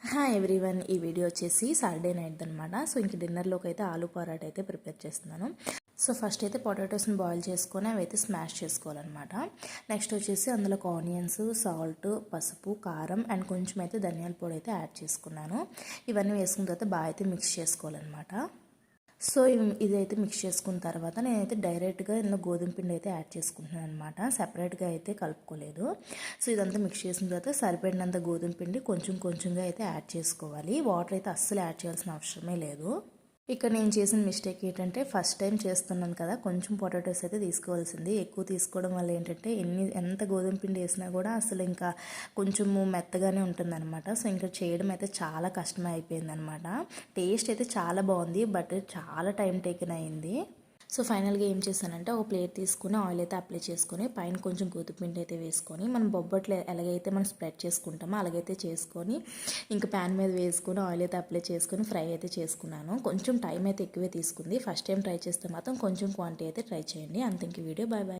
Hi everyone, ఈ video వచ్చేసి Saturday night అనమాట. సో ఇంక డిన్నర్లోకి అయితే ఆలూ పరాటా అయితే ప్రిపేర్ చేస్తున్నాను. సో ఫస్ట్ అయితే పొటాటోస్ని బాయిల్ చేసుకొని అవి అయితే స్మాష్ చేసుకోవాలన్నమాట. నెక్స్ట్ వచ్చేసి అందులోకి ఆనియన్స్, సాల్ట్, పసుపు, కారం అండ్ కొంచెం అయితే ధనియాల పొడి అయితే యాడ్ చేసుకున్నాను. ఇవన్నీ వేసుకున్న తర్వాత బాగా అయితే మిక్స్ చేసుకోవాలన్నమాట. సో ఇదైతే మిక్స్ చేసుకున్న తర్వాత నేనైతే డైరెక్ట్గా ఇందులో గోధుమ పిండి అయితే యాడ్ చేసుకుంటున్నాను అనమాట. సెపరేట్గా అయితే కలుపుకోలేదు. సో ఇదంతా మిక్స్ చేసిన తర్వాత సరిపడినంత గోధుమ పిండి కొంచెం కొంచెంగా అయితే యాడ్ చేసుకోవాలి. వాటర్ అయితే అస్సలు యాడ్ చేయాల్సిన అవసరమే లేదు. ఇక్కడ నేను చేసిన మిస్టేక్ ఏంటంటే ఫస్ట్ టైం చేస్తున్నాను కదా, కొంచెం పొటాటోస్ అయితే తీసుకోవాల్సింది. ఎక్కువ తీసుకోవడం వల్ల ఏంటంటే ఎంత గోధుమ పిండి వేసినా కూడా అసలు ఇంకా కొంచెము మెత్తగానే ఉంటుందన్నమాట. సో ఇంకా చేయడం అయితే చాలా కష్టమే అయిపోయిందనమాట. టేస్ట్ అయితే చాలా బాగుంది, బట్ చాలా టైం టేకెన్ అయింది. సో ఫైనల్గా ఏం చేశానంటే ఒక ప్లేట్ తీసుకుని ఆయిల్ అయితే అప్లై చేసుకొని పైన కొంచెం గోధుమపిండి అయితే వేసుకొని మనం బొబ్బట్లు ఎలాగైతే మనం స్ప్రెడ్ చేసుకుంటామో అలాగైతే చేసుకొని ఇంకా ప్యాన్ మీద వేసుకొని ఆయిల్ అయితే అప్లై చేసుకొని ఫ్రై అయితే చేసుకున్నాను. కొంచెం టైం అయితే ఎక్కువే తీసుకుంది. ఫస్ట్ టైం ట్రై చేస్తే మాత్రం కొంచెం క్వాంటిటీ అయితే ట్రై చేయండి. అంతే. ఇంక వీడియో బాయ్ బాయ్.